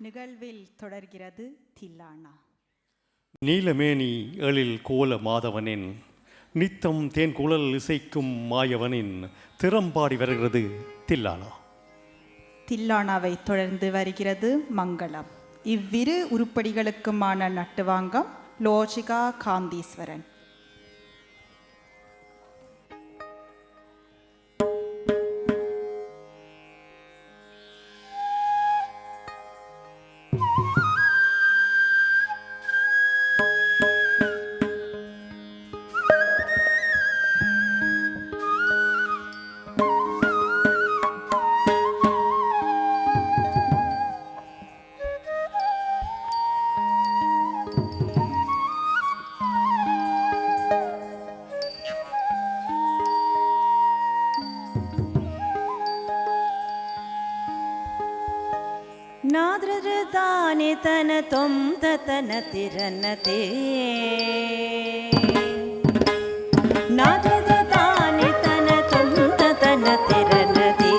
நிகழ்வில் தொடர்கிறது தில்லானா. நீலமேனி எழில் கோல மாதவனின் நித்தம் தேன் குழல் இசைக்கும் மாயவனின் திறம்பாடி வருகிறது தில்லானா. தில்லானாவை தொடர்ந்து வருகிறது மங்களம். இவ்விரு உருப்படிகளுக்குமான நட்டுவாங்கம் லோஜிகா காந்தீஸ்வரன். ನಾದ್ರತಾನೆ ತನ ತೊಂತ ತನ ತಿರನತೆ ನಾದ್ರತಾನೆ ತನ ತೊಂತ ತನ ತಿರನತೆ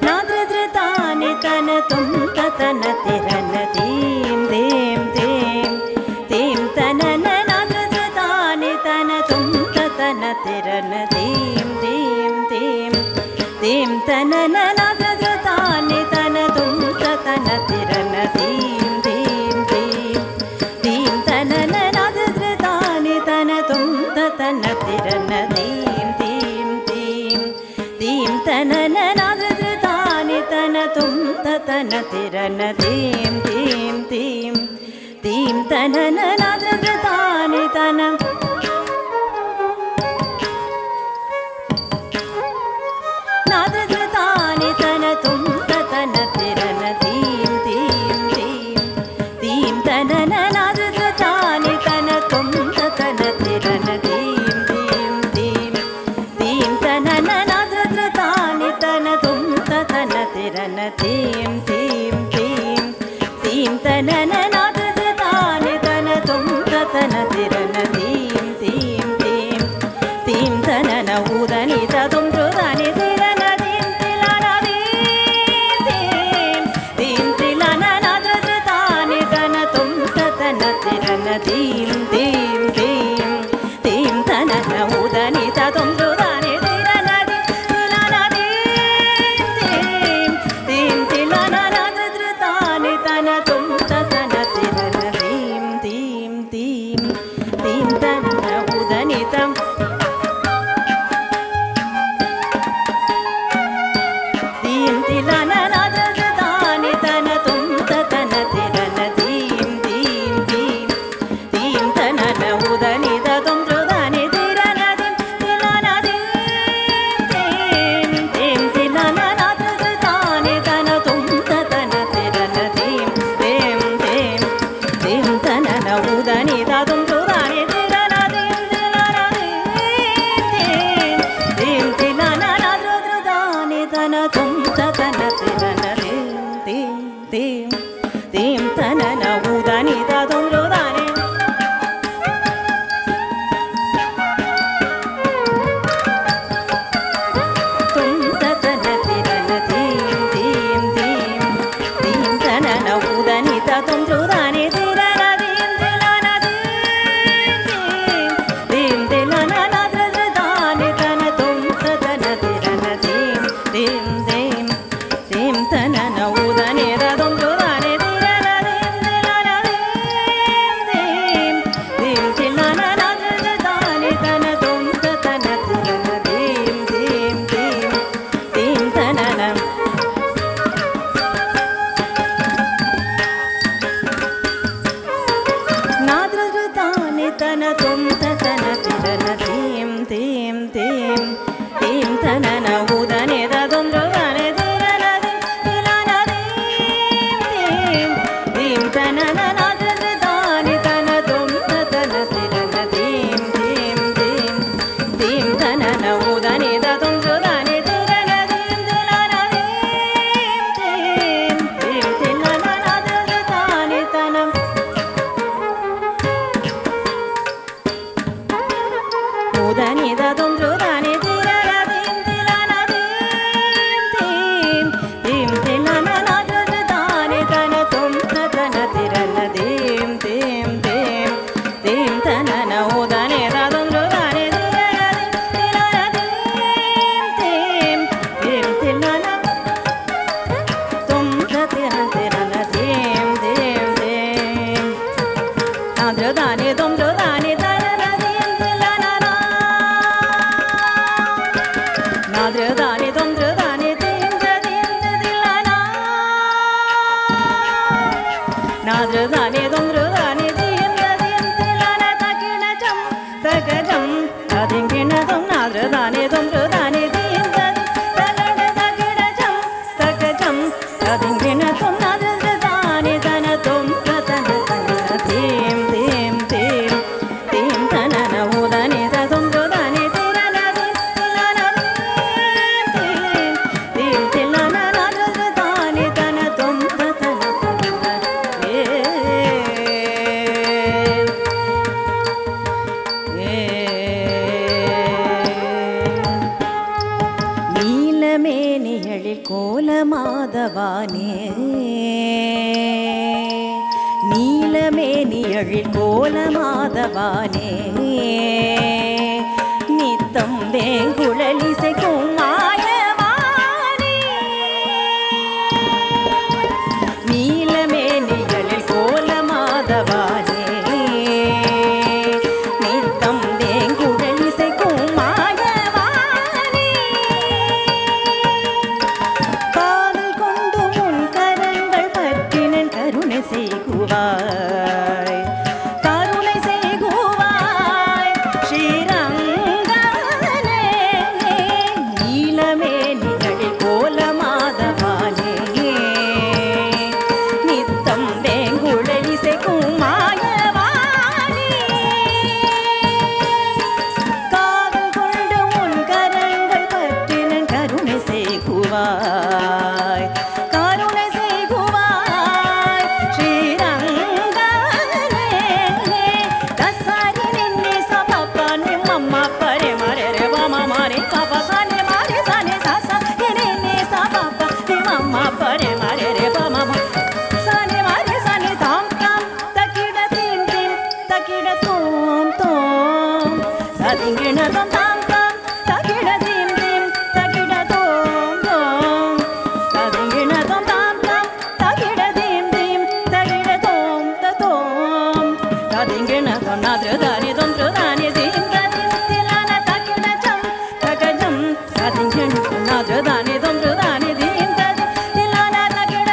ನಾದ್ರತಾನೆ ತನ ತೊಂತ ತನ ತಿರನತೀಂ ದೇಂ ದೇಂ ದೇಂ ತನನ ನಾದ್ರತಾನೆ ತನ ತೊಂತ ತನ ತಿರನತೀಂ ದೇಂ ದೇಂ ದೇಂ ತನನ ನಾದ್ರತಾನೆ ತನ ತೊಂತ ತನ ತಿರನತೀಂ ದೇಂ ದೇಂ ದೇಂ ತನನ ನಾದ್ರತಾನೆ ತನ ತೊಂತ ತನ ತಿರನತೀಂ ದೇಂ ದೇಂ ದೇಂ ತನನ ನಾದ್ರತಾನೆ ತನ ತೊಂತ ತನ ತಿರನತೀಂ ದೇಂ ದೇಂ ದೇಂ ತನನ ನಾದ್ರತಾನೆ ತನ ನಾದ್ರತಾನೆ ತನ ತೊಂತ ತನ ತಿರನತೀಂ ದೇಂ ದೇಂ ದೇಂ ತನನ ನಾದ್ರತಾನೆ ತನ ತೊಂತ ತನ ತಿರನತೀಂ ದೇಂ ದೇಂ ದೇಂ ತನನ ನಾದ್ರತಾನೆ ತನ ತೊಂತ ತನ ತಿರನತೀಂ ದೇಂ ದೇಂ ದೇಂ ತನನ ನಾದ್ರತಾನೆ ತನ ತೊಂತ ತನ ತಿರನತೀಂ ದೇಂ ದೇಂ ದೇಂ ತನನ ಉದನಿತ ತೊಂದ್ರುದಾನೆ ತೀಂ ತೀಂ ತೀಂ ತೀಂ ತನನ ಉದನಿತ ತೊಂದ್ರುದಾನೆ ತಿರನದಿ ತಿಲನದಿ ತೀಂ ತೀಂ ತಿಲನ ನಾದ್ರತಾನೆ ತನ ತೊಂತ ತನ ತಿರನದೀಂ ತೀಂ ತೀಂ ತೀಂ ತನನ ಉದನಿತ ತೀಂ ತಿಲನ ನಾದ್ರತಾನೆ ತನ ತೊಂತ ತನ ತಿರನದೀಂ ತೀಂ ತೀಂ ತೀಂ ತನನ ಉದನಿತ ತೊಂದ್ರುದಾನೆ ತಿರನದಿ ತಿಲನದಿ ತೀಂ ತೀಂ ತಿಲನ ನಾದ್ರತಾನೆ ತನ ತೊಂತ ತನ ತಿರನದೀಂ ತೀಂ ತೀಂ ತೀಂ ತನನ ಉದನಿತ ತೊಂದ್ರುದಾನೆ ತಿರನದೀಂ ತಿಲನದಿ ತೀಂ ತೀಂ ತಿಲನ ನಾದ್ರತಾನೆ ತನ ತೊಂತ ತನ ತಿರನದೀಂ ತೀಂ ತೀಂ ತೀಂ ತನನ ಉದನಿತ ತೊಂದ್ರುದಾನೆ ತೊಂತ ತನ ತಿರನದೀಂ ತೀಂ ತೀಂ ತೀಂ ತನನ ಉದನಿತ ತೊಂದ್ರುದಾನೆ ತಿರನದೀಂ ತಿಲನದೀಂ ತೀಂ ತಿಲನ ನಾದ್ರತಾನೆ ತನ ತೊಂತ ತನ ತಿರನದೀಂ ತೀಂ ತೀಂ ತೀಂ ತನನ ಉದನಿತ ತೊಂದ್ರುದಾನೆ ತಿರನದೀಂ ತಿಲನದೀಂ நாததானே தொன்றுதானே தீந்ததின் திலன தகிணஜம் தகஜம் அதிங்கிணதும் நாததானே தொன்றுதானே தீந்ததி தலன தகிணஜம் தகஜம் அதிங்கிணதும் நாததானே தனதும் தன தன தீம் தீம் தீம் தீம் தனன உதனே தொன்றுதானே திரனதி திலன தீம் தீம் திலன நாததானே தனதும் தன நீலமேனிகளில் கோலமாதவானே நீலமேனியழில் கோலமாதவானே நித்தம் வேங்குழலிசைக்கும் மாயவானே நீலமேனிகளில் கோலமாதவானே நித்தம் வேங்குழலிசைக்கும் மாயவானே காதல் கொண்டு உன் கரங்கள் பற்றினன் கருணை செய்குவாய் கருணை செய்குவாய் ஸ்ரீரங்கனே நீலமேனிகளில் கோலமாதவானே நித்தம் வேங்குழலிசைக்கும் மாயவானே காதல் கொண்டு உன் கரங்கள் பற்றினன் கருணை செய்குவாய் கருணை செய்குவாய் ஸ்ரீரங்கனே தசாரி நின்னி சபப்பா நிம்மம்மா பரே மரே ரே வமா மாரே கபா சானே மாரே சானே சாசா நின்னி சபப்பா நிம்மம்மா பரே மரே ரே வமா சானே மாரே சானே தாம் தாம் தகிட தீம் தீம் தகிட தோம் தோம் சதிங்கிண தோம் தாம் தாம் தகிட தீம் தீம் தகிட தோம் தோம் சதிங்கிண தோம் தாம் தாம் தகிட தீம் தீம் தகிட தோம் தோம் சதிங்கிண தோம் நாத்ரதானி தோம் த்ரதானி தீம் ததிம் திலன தகிணஜம் தகஜம் சதிங்கிண தோம் நாத்ரதானி தோம் த்ரதானி தீம் ததிம் திலன தகிணஜம்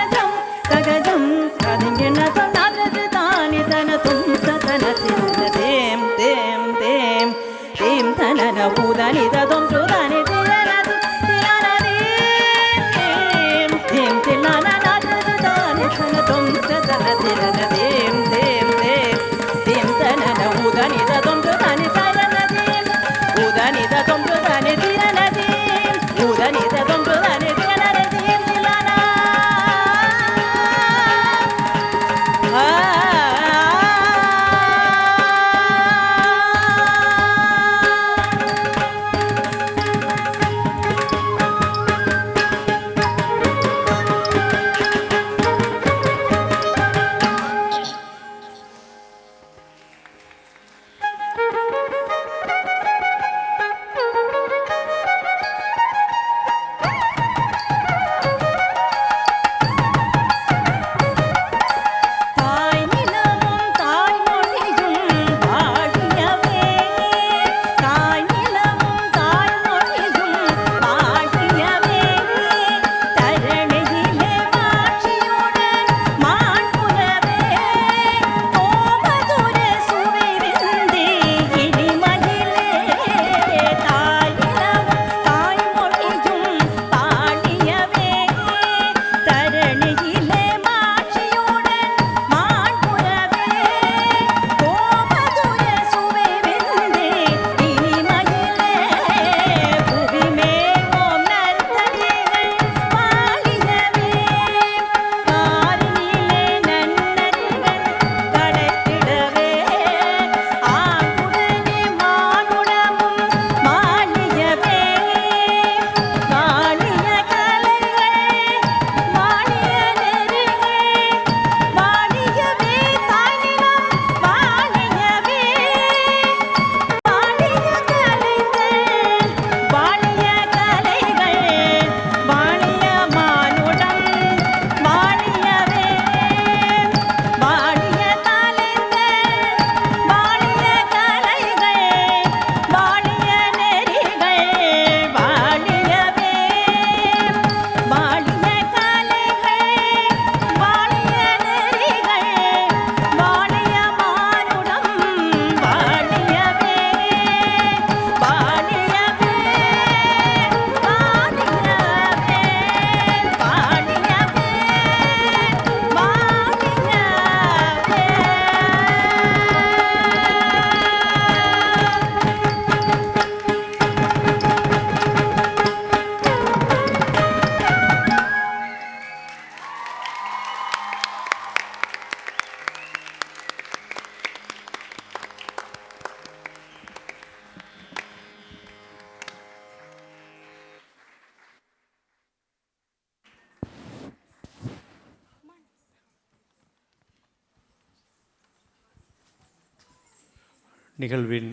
நிகழ்வின்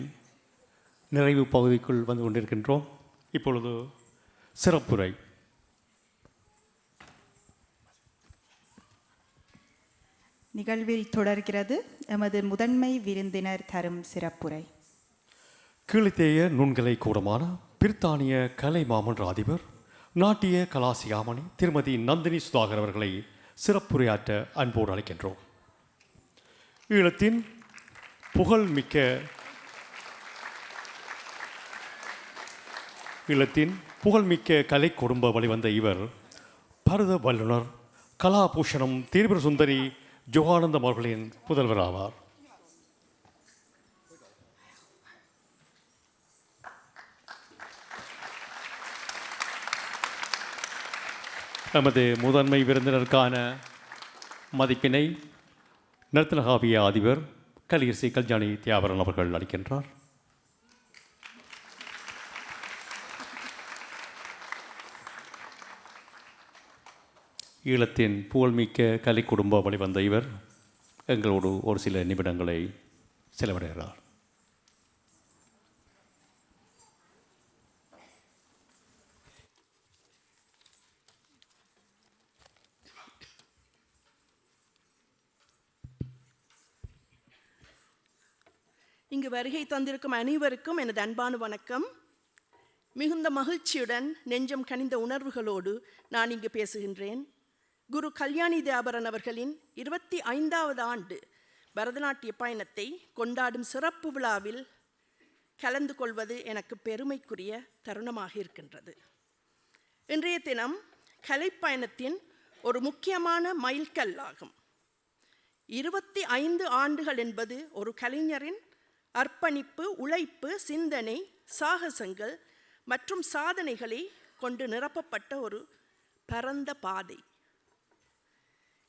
நிறைவு பகுதிக்குள் வந்து கொண்டிருக்கின்றோம். இப்பொழுது சிறப்புரை. நிகழ்வில் தொடர்கிறது எமது முதன்மை விருந்தினர் தரும் சிறப்புரை. கீழ்த்தேய நுண்கலை கூடமான பிரித்தானிய கலை மாமன்ற அதிபர் நாட்டிய கலாசியாமணி திருமதி நந்தினி சுதாகர் அவர்களை சிறப்புரையாற்ற அன்போடு அழைக்கின்றோம். ஈழத்தின் புகழ்மிக்க கலை குடும்ப வழிவந்த இவர் பரத வல்லுனர் கலாபூஷணம் திரிபுர சுந்தரி ஜோகானந்தம் அவர்களின் புதல்வர் ஆவார். நமது முதன்மை விருந்தினருக்கான மதிப்பினை நர்த்தனகாவிய அதிபர் கலியரசி கல்யாணி தியாகரன் அவர்கள் அளிக்கின்றார். ஈழத்தின் புகழ்மிக்க கலை குடும்ப வழிவந்த இவர் எங்களோடு ஒரு சில நிமிடங்களை செலவிடுகிறார். இங்கு வருகை தந்திருக்கும் அனைவருக்கும் எனது அன்பான வணக்கம். மிகுந்த மகிழ்ச்சியுடன் நெஞ்சம் கனிந்த உணர்வுகளோடு நான் இங்கு பேசுகின்றேன். குரு கல்யாணி தியாபரன் அவர்களின் 25வது ஆண்டு பரதநாட்டிய பயணத்தை கொண்டாடும் சிறப்பு விழாவில் கலந்து கொள்வது எனக்கு பெருமைக்குரிய தருணமாக இருக்கின்றது. இன்றைய தினம் கலைப்பயணத்தின் ஒரு முக்கியமான மைல்கல்லாகும். 25 ஆண்டுகள் என்பது ஒரு கலைஞரின் அர்ப்பணிப்பு, உழைப்பு, சிந்தனை, சாகசங்கள் மற்றும் சாதனைகளை கொண்டு நிரப்பப்பட்ட ஒரு பரந்த பாதை.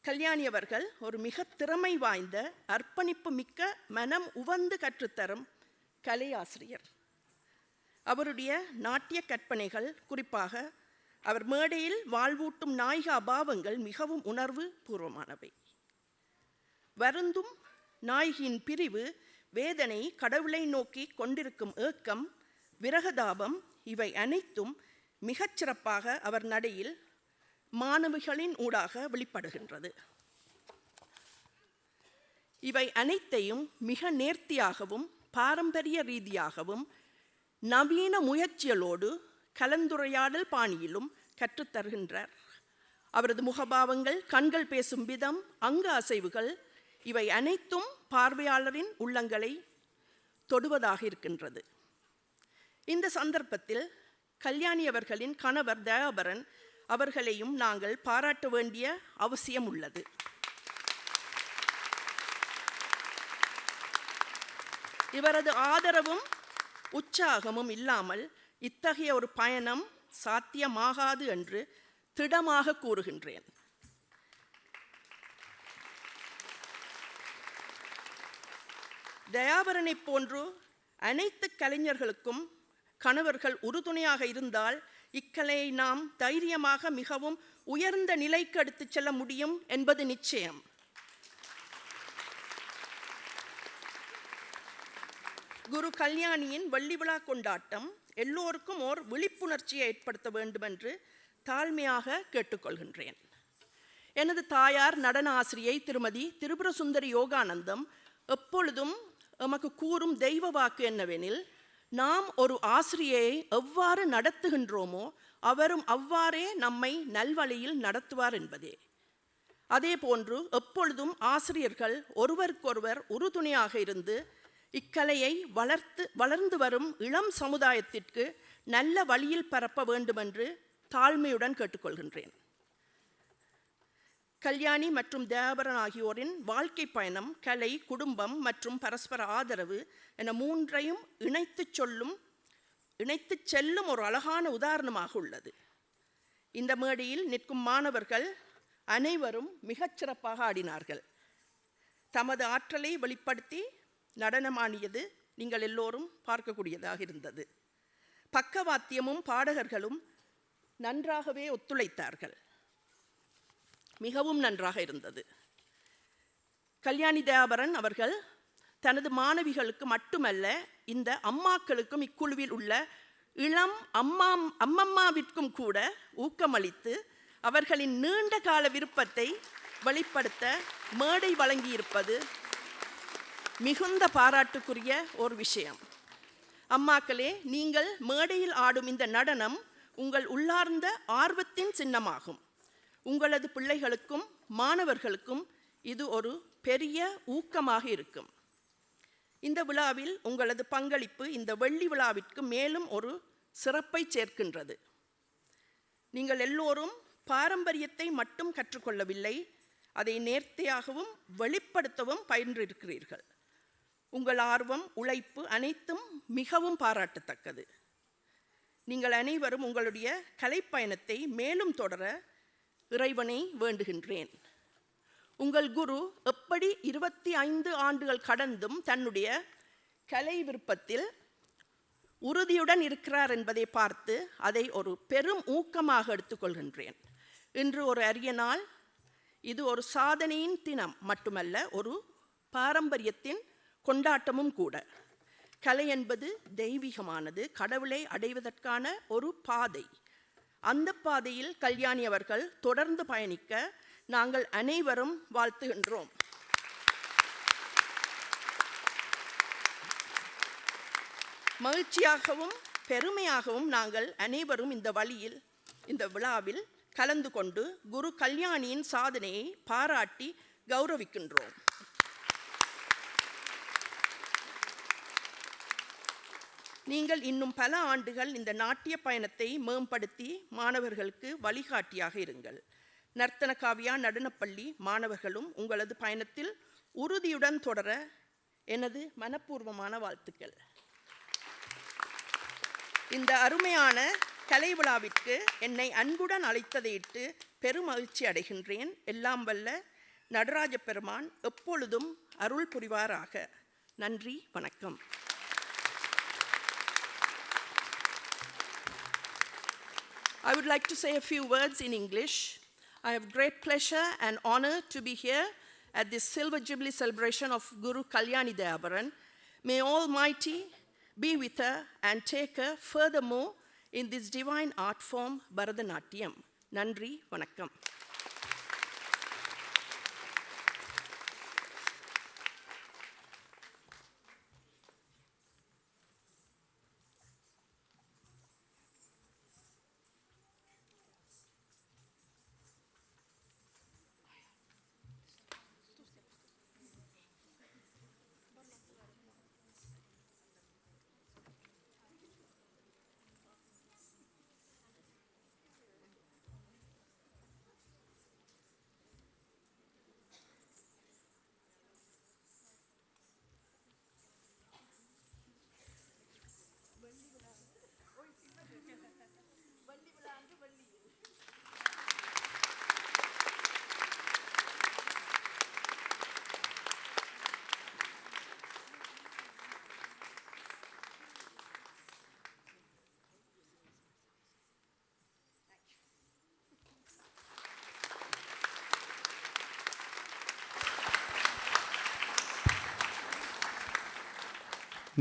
கல்யாணி அவர்கள் ஒரு மிக திறமை வாய்ந்த, அர்ப்பணிப்பு மிக்க, மனம் உவந்து கற்றுத்தரும் கலை ஆசிரியர். அவருடைய நாட்டிய கற்பனைகள், குறிப்பாக அவர் மேடையில் வாழ்வூட்டும் நாயக அபாவங்கள் மிகவும் உணர்வு பூர்வமானவை. வருந்தும் நாயகியின் பிரிவு, வேதனை, கடவுளை நோக்கி கொண்டிருக்கும் ஏக்கம், விரகதாபம் இவை அனைத்தும் மிகச்சிறப்பாக அவர் நடையில் மாணவிகளின் ஊடாக வெளிப்படுகின்றது. இவை அனைத்தையும் மிக நேர்த்தியாகவும் பாரம்பரிய ரீதியாகவும் நவீன முயற்சிகளோடு கலந்துரையாடல் பாணியிலும் கற்றுத்தருகின்றார். அவரது முகபாவங்கள், கண்கள் பேசும் விதம், அங்க அசைவுகள் இவை அனைத்தும் பார்வையாளரின் உள்ளங்களை தொடுவதாக இருக்கின்றது. இந்த சந்தர்ப்பத்தில் கல்யாணி அவர்களின் கணவர் தயாபரன் அவர்களையும் நாங்கள் பாராட்ட வேண்டிய அவசியம் உள்ளது. இவரது ஆதரவும் உற்சாகமும் இல்லாமல் இத்தகைய ஒரு பயணம் சாத்தியமாகாது என்று திடமாக கூறுகின்றேன். தயாபரனை போன்று அனைத்து கலைஞர்களுக்கும் கணவர்கள் உறுதுணையாக இருந்தால் இக்கலையை நாம் தைரியமாக மிகவும் உயர்ந்த நிலைக்கு எடுத்துச் செல்ல முடியும் என்பது நிச்சயம். குரு கல்யாணியின் வெள்ளி விழா கொண்டாட்டம் எல்லோருக்கும் ஓர் விழிப்புணர்ச்சியை ஏற்படுத்த வேண்டும் என்று தாழ்மையாக கேட்டுக்கொள்கின்றேன். எனது தாயார் நடன ஆசிரியை திருமதி திரிபுர சுந்தரி யோகானந்தம் எப்பொழுதும் எமக்கு கூறும் தெய்வ வாக்கு என்னவெனில், நாம் ஒரு ஆசிரியையை எவ்வாறு நடத்துகின்றோமோ அவரும் அவ்வாறே நம்மை நல்வழியில் நடத்துவார் என்பதே. அதே போன்று எப்பொழுதும் ஆசிரியர்கள் ஒருவருக்கொருவர் உறுதுணையாக இருந்து இக்கலையை வளர்ந்து வரும் இளம் சமுதாயத்திற்கு நல்ல வழியில் பரப்ப வேண்டுமென்று தாழ்மையுடன் கேட்டுக்கொள்கின்றேன். கல்யாணி மற்றும் தயாபரன் ஆகியோரின் வாழ்க்கை பயணம் கலை, குடும்பம் மற்றும் பரஸ்பர ஆதரவு என மூன்றையும் இணைத்துச் செல்லும் ஒரு அழகான உதாரணமாக உள்ளது. இந்த மேடையில் நிற்கும் மாணவர்கள் அனைவரும் மிகச்சிறப்பாக ஆடினார்கள். தமது ஆற்றலை வெளிப்படுத்தி நடனமாடியது நீங்கள் எல்லோரும் பார்க்கக்கூடியதாக இருந்தது. பக்கவாத்தியமும் பாடகர்களும் நன்றாகவே ஒத்துழைத்தார்கள். மிகவும் நன்றாக இருந்தது. கல்யாணி தயாபரன் அவர்கள் தனது மாணவிகளுக்கு மட்டுமல்ல, இந்த அம்மாக்களுக்கும் இக்குழுவில் உள்ள இளம் அம்மம்மாவிற்கும் கூட ஊக்கமளித்து அவர்களின் நீண்ட கால விருப்பத்தை வெளிப்படுத்த மேடை வழங்கியிருப்பது மிகுந்த பாராட்டுக்குரிய ஒரு விஷயம். அம்மாக்களே, நீங்கள் மேடையில் ஆடும் இந்த நடனம் உங்கள் உள்ளார்ந்த ஆர்வத்தின் சின்னமாகும். உங்களது பிள்ளைகளுக்கும் மாணவர்களுக்கும் இது ஒரு பெரிய ஊக்கமாக இருக்கும். இந்த விழாவில் உங்களது பங்களிப்பு இந்த வெள்ளி விழாவிற்கு மேலும் ஒரு சிறப்பை சேர்க்கின்றது. நீங்கள் எல்லோரும் பாரம்பரியத்தை மட்டும் கற்றுக்கொள்ளவில்லை, அதை நேர்த்தியாகவும் வெளிப்படுத்தவும் பயின்றிருக்கிறீர்கள். உங்கள் ஆர்வம், உழைப்பு அனைத்தும் மிகவும் பாராட்டத்தக்கது. நீங்கள் அனைவரும் உங்களுடைய கலைப்பயணத்தை மேலும் தொடர இறைவனை வேண்டுகின்றேன். உங்கள் குரு எப்படி 25 ஆண்டுகள் கடந்தும் தன்னுடைய கலை விருப்பத்தில் உறுதியுடன் இருக்கிறார் என்பதை பார்த்து அதை ஒரு பெரும் ஊக்கமாக எடுத்துக்கொள்கின்றேன். இன்று ஒரு அரிய நாள். இது ஒரு சாதனையின் தினம் மட்டுமல்ல, ஒரு பாரம்பரியத்தின் கொண்டாட்டமும் கூட. கலை என்பது தெய்வீகமானது, கடவுளை அடைவதற்கான ஒரு பாதை. அந்த பாதையில் கல்யாணி அவர்கள் தொடர்ந்து பயணிக்க நாங்கள் அனைவரும் வாழ்த்துகின்றோம். மகிழ்ச்சியாகவும் பெருமையாகவும் நாங்கள் அனைவரும் இந்த விழாவில் கலந்து கொண்டு குரு கல்யாணியின் சாதனையை பாராட்டி கௌரவிக்கின்றோம். நீங்கள் இன்னும் பல ஆண்டுகள் இந்த நாட்டிய பயணத்தை மேம்படுத்தி மாணவர்களுக்கு வழிகாட்டியாக இருங்கள். நர்த்தன காவியா நடனப்பள்ளி மாணவர்களும் உங்களது பயணத்தில் உறுதியுடன் தொடர எனது மனப்பூர்வமான வாழ்த்துக்கள். இந்த அருமையான கலை விழாவிற்கு என்னை அன்புடன் அழைத்ததையிட்டு பெருமகிழ்ச்சி அடைகின்றேன். எல்லாம் வல்ல நடராஜ பெருமான் எப்பொழுதும் அருள் புரிவாராக. நன்றி, வணக்கம். I would like to say a few words in English. I have great pleasure and honor to be here at this Silver Jubilee celebration of Guru Kalyani Dayabaran. May Almighty be with her and take her furthermore in this divine art form, Bharatanatyam. Nandri, Vanakkam.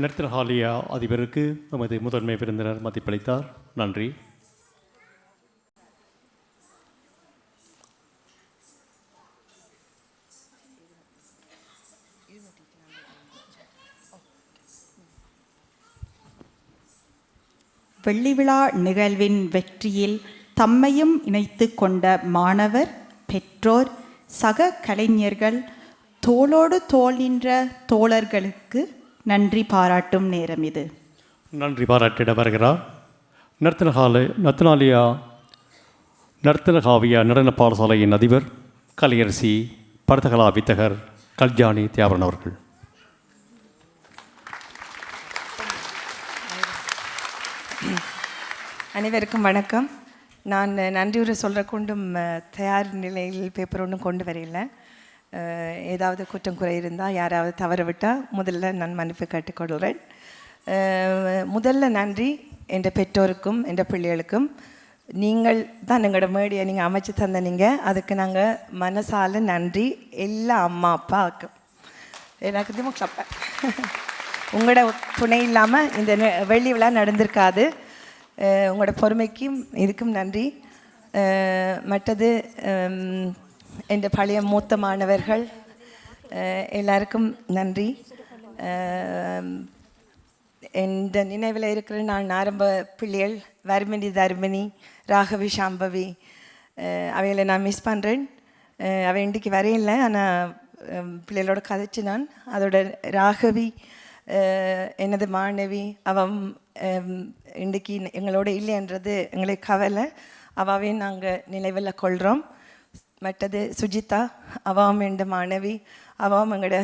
நர்த்தனஹாலியா அதிபருக்கு நமது முதன்மை விருந்தினர் மதிப்பளித்தார். நன்றி. வெள்ளி விழா நிகழ்வின் வெற்றியில் தம்மையும் இணைத்து கொண்ட மாணவர், பெற்றோர், சக கலைஞர்கள், தோளோடு தோள் நின்ற தோழர்களுக்கு நன்றி பாராட்டும் நேரம் இது. நன்றி பாராட்டிட வருகிறார் நர்த்தனாலியா நர்த்தனகாவியா நடன பாடசாலையின் அதிபர், கலையரசி, பரதகலா வித்தகர் கல்யாணி தியாபரன் அவர்கள். அனைவருக்கும் வணக்கம். நான் நன்றியுரை சொல்கிற கொண்டும் தயார் நிலையில் பேப்பர் ஒன்றும் கொண்டு வரையில. ஏதாவது குற்றம் குறை இருந்தால், யாராவது தவற விட்டால் முதல்ல நான் மன்னிப்பு கேட்டுக்கொள்கிறேன். முதல்ல நன்றி என்ற பெற்றோருக்கும் என்ற பிள்ளைகளுக்கும். நீங்கள் தான் எங்களோட மேடியை நீங்கள் அமைச்சு தந்தனீங்க, அதுக்கு நாங்கள் மனசால நன்றி. எல்லா அம்மா அப்பாவுக்கும் எனக்கு திமுக உங்களோட துணை இல்லாமல் இந்த வெள்ளி விழா நடந்திருக்காது. உங்களோட பொறுமைக்கும் இதுக்கும் நன்றி. மற்றது என் பழைய மூத்த மாணவர்கள் எல்லாருக்கும் நன்றி. எந்த நினைவில் இருக்கிற நான் ஆரம்ப பிள்ளைகள் வர்மினி, தர்மினி, ராகவி, சாம்பவி அவைகளை நான் மிஸ் பண்ணுறேன். அவை இன்றைக்கு வரையில்லை, ஆனால் பிள்ளைகளோட கதைச்சு நான் அதோட ராகவி எனது மாணவி அவன் இன்றைக்கு எங்களோட இல்லைன்றது எங்களுக்கு கவலை. அவாவையும் நாங்கள் நினைவில் கொள்கிறோம். மற்றது சுஜிதா அவாம் என்ற மாணவி அவாம் எங்களோட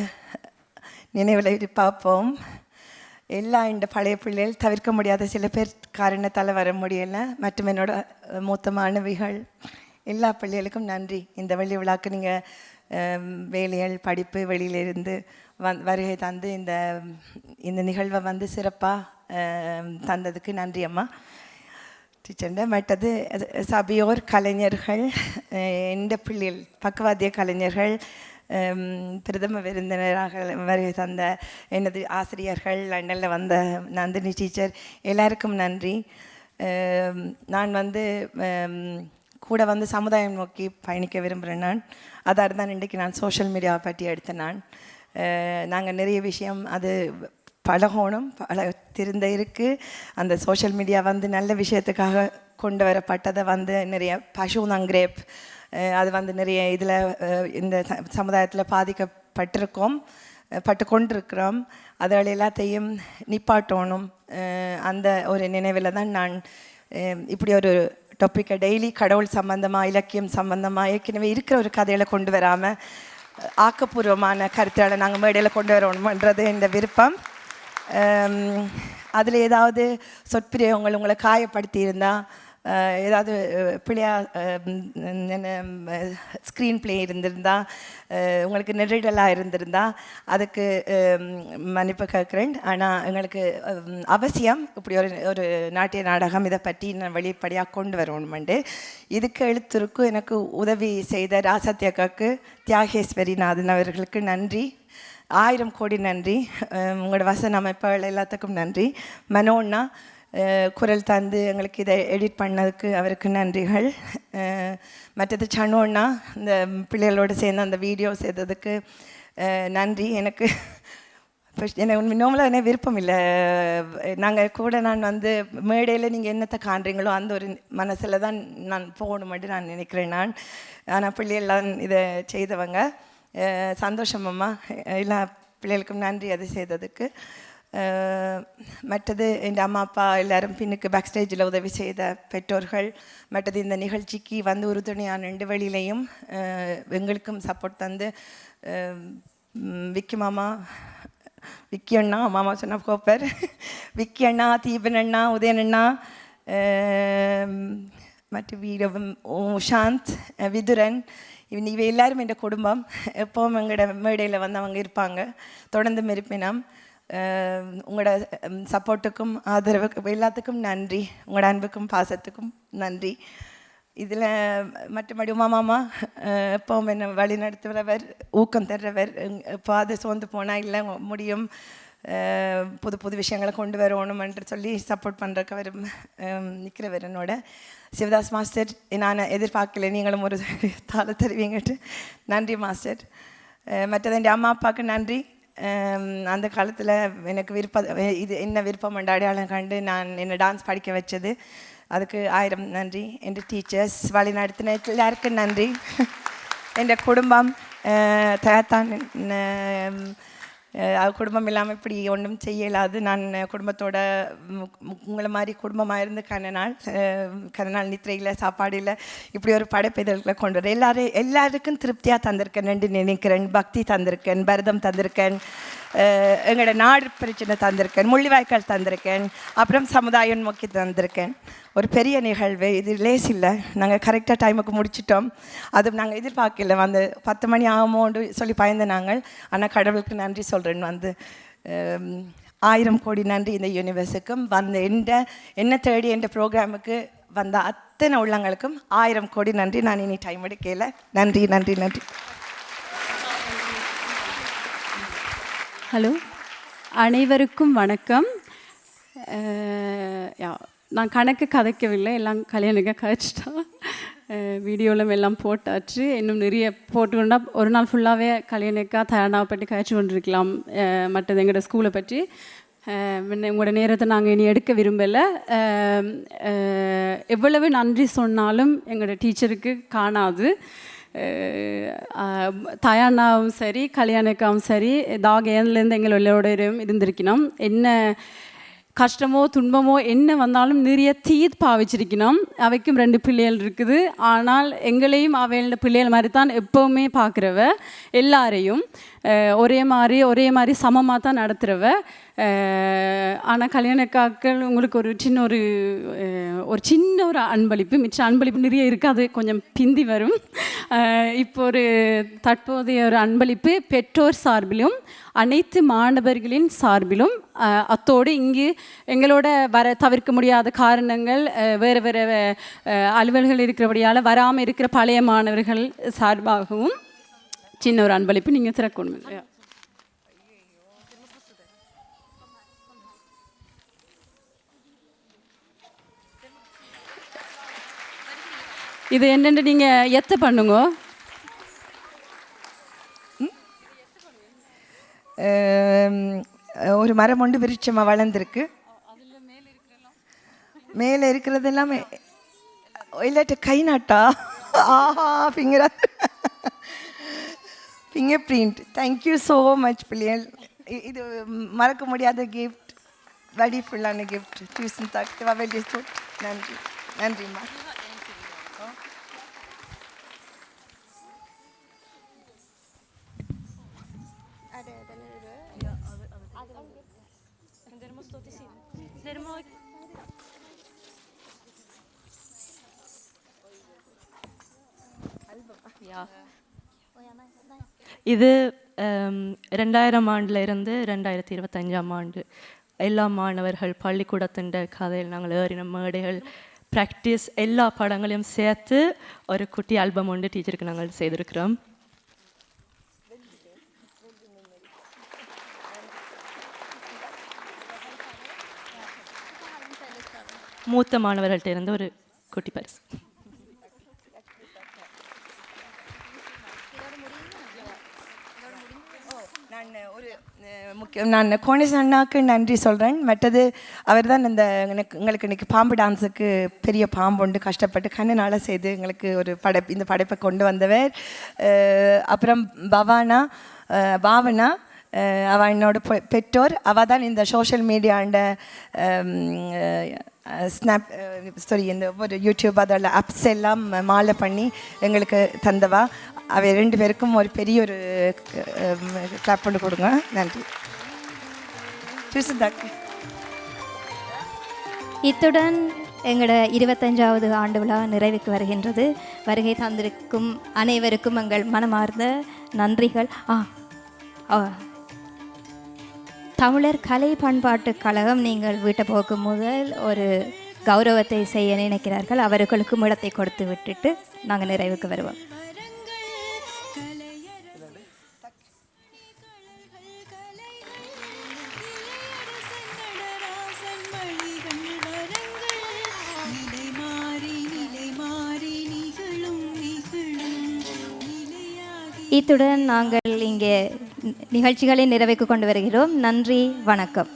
நினைவில் பார்ப்போம். எல்லா இந்த பழைய பிள்ளைகள் தவிர்க்க முடியாத சில பேர் காரணத்தால் வர முடியலை. மற்றும் என்னோட மூத்த மாணவிகள் எல்லா பிள்ளைகளுக்கும் நன்றி. இந்த வெள்ளி விழாக்கு நீங்கள் வேலைகள் படிப்பு வெளியிலிருந்து வருகை தந்து இந்த நிகழ்வை வந்து சிறப்பாக தந்ததுக்கு நன்றி அம்மா டீச்சர்ண்ட. மற்றது சபையோர் கலைஞர்கள், எந்த பிள்ளைகள் பக்கவாத்திய கலைஞர்கள், பிரதம விருந்தினராக வருகை தந்த எனது ஆசிரியர்கள், லண்டனில் வந்த நந்தினி டீச்சர் எல்லாருக்கும் நன்றி. நான் வந்து கூட வந்து சமுதாயம் நோக்கி பயணிக்க விரும்புகிறேன். நான் அதாவது தான் இன்றைக்கு நான் சோஷியல் மீடியாவை பற்றி எடுத்தேன். நாங்கள் நிறைய விஷயம் அது பழகணும், திருந்த இருக்குது. அந்த சோஷியல் மீடியா வந்து நல்ல விஷயத்துக்காக கொண்டு வரப்பட்டதை வந்து நிறைய பசு நங்கிரேப் அது வந்து நிறைய இதில் இந்த சமுதாயத்தில் பாதிக்கப்பட்டிருக்கோம், பட்டு கொண்டிருக்கிறோம். அதில் எல்லாத்தையும் நிப்பாட்டணும். அந்த ஒரு நினைவில் தான் நான் இப்படி ஒரு டாப்பிக்கை டெய்லி கடவுள் சம்பந்தமாக, இலக்கியம் சம்பந்தமாக ஏற்கனவே இருக்கிற ஒரு கதைகளை கொண்டு வராமல் ஆக்கப்பூர்வமான கருத்துக்களை நாங்கள் மேடையில் கொண்டு வரணுமன்றது இந்த விருப்பம். அதில் ஏதாவது சொற்பிரயோகங்கள் உங்களை காயப்படுத்தி இருந்தால், ஏதாவது பிள்ளையா ஸ்க்ரீன் பிளே இருந்திருந்தால், உங்களுக்கு நெருடலாக இருந்திருந்தால் அதுக்கு மன்னிப்பு கேட்குறேன். ஆனால் எங்களுக்கு அவசியம் இப்படி ஒரு நாட்டிய நாடகம் இதை பற்றி நான் வெளிப்படையாக கொண்டு வரணுமெண்டு. இதுக்கு எழுத்துருக்கும் எனக்கு உதவி செய்த ராசத்யக்காக்கு, தியாகேஸ்வரிநாதன் அவர்களுக்கு நன்றி, 1000 கோடி நன்றி. உங்களோட வசன அமைப்புகள் எல்லாத்துக்கும் நன்றி. மனோண்ணா குரல் தந்து எங்களுக்கு இதை எடிட் பண்ணதுக்கு அவருக்கு நன்றிகள். மற்றது சனோண்ணா இந்த பிள்ளைகளோடு சேர்ந்து அந்த வீடியோ செய்ததுக்கு நன்றி. எனக்கு நோமலாக என்ன விருப்பம் இல்லை. நாங்கள் கூட நான் வந்து மேடையில் நீங்கள் என்னத்தை காண்றீங்களோ அந்த ஒரு மனசில் தான் நான் போகணுமென்று நான் நினைக்கிறேன் நான். ஆனால் பிள்ளைகள்லாம் இதை செய்தவங்க சந்தோஷம் அம்மா. எல்லா பிள்ளைகளுக்கும் நன்றி அது செய்ததுக்கு. மற்றது என் அம்மா அப்பா எல்லோரும் பின்னுக்கு பேக் ஸ்டேஜில் உதவி செய்த பெற்றோர்கள், மற்றது இந்த நிகழ்ச்சிக்கு வந்து உறுதுணையான 2 வழியிலையும் எங்களுக்கும் சப்போர்ட் தந்து விக்கி மாமா, விக்கி அண்ணா, மாமா சொன்ன கோப்பர், விக்கி அண்ணா, தீபன் அண்ணா, உதயன் அண்ணா, மற்ற வீரவம் சாந்த், விதுரன், இவ எல்லாரும் என் குடும்பம். எப்போவும் எங்களோட மேடையில் வந்து அவங்க இருப்பாங்க. தொடர்ந்து இருப்பினம். உங்களோட சப்போர்ட்டுக்கும் ஆதரவுக்கும் எல்லாத்துக்கும் நன்றி. உங்களோட அன்புக்கும் பாசத்துக்கும் நன்றி. இதில் மற்றபடி மாமா எப்போவும் என்னை வழி நடத்துகிறவர், ஊக்கம் தர்றவர். இப்போ அது சோர்ந்து போனால் இல்லை முடியும், புது புது விஷயங்களை கொண்டு வரணுமென்று சொல்லி சப்போர்ட் பண்ணுறக்கு அவர் நிற்கிறவர் என்னோட. சிவதாஸ் மாஸ்டர், நான் எதிர்பார்க்கல நீங்களும் ஒரு தாள தருவீங்கட்டு. நன்றி மாஸ்டர். மற்றது என் அம்மா அப்பாவுக்கு நன்றி. அந்த காலத்தில் எனக்கு இது என்ன விருப்பம் என்ற அடையாளம் கண்டு நான் என்னை டான்ஸ் படிக்க வச்சது, அதுக்கு 1000 நன்றி. என் டீச்சர்ஸ் வழி நடத்தின எல்லாருக்கும் நன்றி. என் குடும்பம் தயாத்தான், குடும்பம் இல்லாமல் இப்படி ஒன்றும் செய்யலாது. நான் குடும்பத்தோட உங்களை மாதிரி குடும்பமாக இருந்து கனநாள் நித்திரையில் சாப்பாடு இல்லை இப்படி ஒரு படைப்பெதல்களை கொண்டு வர எல்லாருக்கும் திருப்தியாக தந்திருக்கேன் என்று நினைக்கிறேன். பக்தி தந்திருக்கேன், பரதம் தந்திருக்கேன், எங்களோட நாடு பிரச்சனை தந்திருக்கேன், முள்ளிவாய்க்கால் தந்திருக்கேன், அப்புறம் சமுதாயம் நோக்கி தந்திருக்கேன். ஒரு பெரிய நிகழ்வு இது, லேஸ் இல்லை. நாங்கள் கரெக்டாக டைமுக்கு முடிச்சிட்டோம். அது நாங்கள் எதிர்பார்க்கல. வந்து 10 மணி ஆகுமோன்னு சொல்லி பயந்த நாங்கள். ஆனால் கடவுளுக்கு நன்றி சொல்கிறேன். வந்து 1000 கோடி நன்றி இந்த யூனிவர்ஸுக்கும். வந்து என்ன தேடி என்ற ப்ரோக்ராமுக்கு வந்த அத்தனை உள்ளங்களுக்கும் 1000 கோடி நன்றி. நான் இனி டைம் எடுக்கல. நன்றி நன்றி நன்றி. ஹலோ, அனைவருக்கும் வணக்கம். நான் கணக்கு கதைக்கவில்லை, எல்லாம் கல்யாணிக்க கதைச்சிட்டா. வீடியோவில் எல்லாம் போட்டாச்சு. இன்னும் நிறைய போட்டுக்கொண்டா ஒரு நாள் ஃபுல்லாகவே கல்யாணிக்கா தயானாவை பற்றி கதைச்சி கொண்டிருக்கலாம். மற்றது எங்களோட ஸ்கூலை பற்றி உங்களோட நேரத்தை நாங்கள் இனி எடுக்க விரும்பலை. எவ்வளவு நன்றி சொன்னாலும் எங்களோட டீச்சருக்கு காணாது. தயானாவும் சரி, கல்யாணிக்காவும் சரி, தாகேன்லேருந்து எங்களோட இருந்திருக்கணும். என்ன கஷ்டமோ துன்பமோ என்ன வந்தாலும் நிறைய தீத் பாவிச்சிருக்கணும். அவைக்கும் 2 பிள்ளைகள் இருக்குது. ஆனால் எங்களையும் அவையோட பிள்ளைகள் மாதிரி தான் எப்போவுமே பார்க்குறவ. எல்லாரையும் ஒரே மாதிரி சமமாக தான் நடத்துகிறவ. ஆனால் கல்யாணக்காக்கள் உங்களுக்கு ஒரு சின்ன ஒரு அன்பளிப்பு, மிச்ச அன்பளிப்பு நிறைய இருக்குது, அது கொஞ்சம் பிந்தி வரும். இப்போ ஒரு தற்போதைய ஒரு அன்பளிப்பு பெற்றோர் சார்பிலும் அனைத்து மாணவர்களின் சார்பிலும், அத்தோடு இங்கு எங்களோட தவிர்க்க முடியாத காரணங்கள் வேறு அலுவல்கள் இருக்கிறபடியால் வராமல் இருக்கிற பழைய மாணவர்கள் சார்பாகவும் சின்ன ஒரு அன்பளிப்பு நீங்கள் திறக்கணும். இது என்னென்று நீங்கள் எத்த பண்ணுங்க. ஒரு மரம் ஒன்று விருட்சமாக வளர்ந்துருக்கு. மேலே இருக்கிறது எல்லாமே இல்லாட்ட கை நாட்டா. ஆஹா, finger print. Thank you so much பிள்ளைகள். இது மறக்க முடியாத கிஃப்ட், வடிஃபுல்லான கிஃப்ட். டியூஷன் தாக்கு வெளியே. நன்றி, நன்றிம்மா. இது 2000 ஆண்டுல இருந்து 2025 ஆண்டு எல்லா மாணவர்கள் பள்ளிக்கூடத்தின் கதையில் நாங்கள் ஏறின மேடைகள், ப்ராக்டிஸ், எல்லா படங்களையும் சேர்த்து ஒரு குட்டி ஆல்பம் ஒன்று டீச்சருக்கு நாங்கள் செய்திருக்கிறோம். மூத்த மாணவர்கள்ட்ட இருந்து ஒரு குட்டி பரிசு. நான் கோணேஷ் அண்ணாவுக்கு நன்றி சொல்கிறேன். மற்றது அவர் தான் எங்களுக்கு இன்றைக்கி பாம்பு டான்ஸுக்கு பெரிய பாம்பு ஒன்று கஷ்டப்பட்டு கண்ணனால செய்து எங்களுக்கு ஒரு இந்த படைப்பை கொண்டு வந்தவர். அப்புறம் பாவனா அவள் என்னோட பெற்றோர். அவள் தான் இந்த சோஷியல் மீடியாண்ட இந்த ஒரு யூடியூப் அதோட ஆப்ஸ் எல்லாம் மாலை பண்ணி எங்களுக்கு தந்தவா. அவை 2 பேருக்கும் ஒரு பெரிய ஒரு கிளாப் பண்ணி கொடுங்க. நன்றி. இத்துடன் எங்களோட 25வது ஆண்டு விழா நிறைவுக்கு வருகின்றது. வருகை தந்திருக்கும் அனைவருக்கும் எங்கள் மனமார்ந்த நன்றிகள். தமிழர் கலை பண்பாட்டு கழகம் நீங்கள் வீட்டை போக்கும் முதல் ஒரு கௌரவத்தை செய்ய நினைக்கிறார்கள். அவர்களுக்கும் இடத்தை கொடுத்து விட்டுட்டு நாங்கள் நிறைவுக்கு வருவோம். இத்துடன் நாங்கள் இங்கே நிகழ்ச்சிகளை நிறைவுக்கு கொண்டு வருகிறோம். நன்றி, வணக்கம்.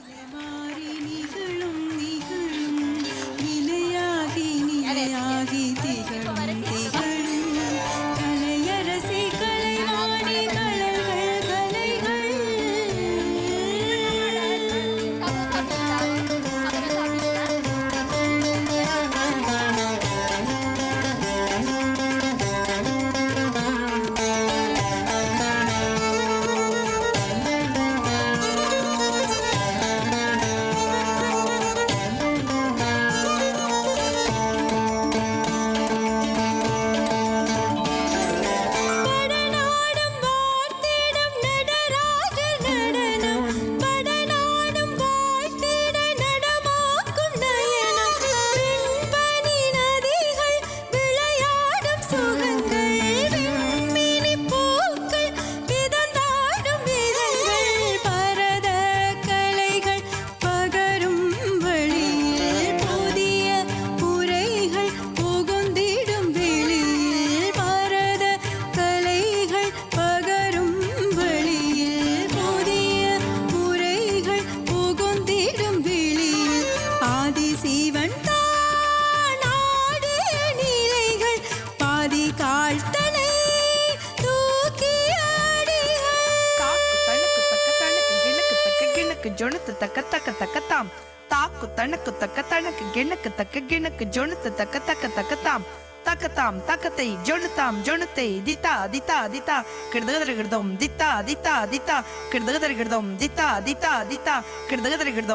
ஜொனுத்து தக்க தக்க தக்க தாம் தாக்கு தனக்கு தக்க தனக்கு கிணக்கு தக்க கிணக்கு ஜொனுத்து தக்க தக்க தக்க தாம் தக்கத்தாம் தக்கத்தை ஜொனுத்தாம் ஜொனுத்தை தித்தா தித்தா தித்தா கிடுதகதரிகிடுதோம் தித்தா தித்தா தித்தா கிடுதகதரிகிடுதோம் தித்தா தித்தா தித்தா கிடுதகதரிகிடுதோம்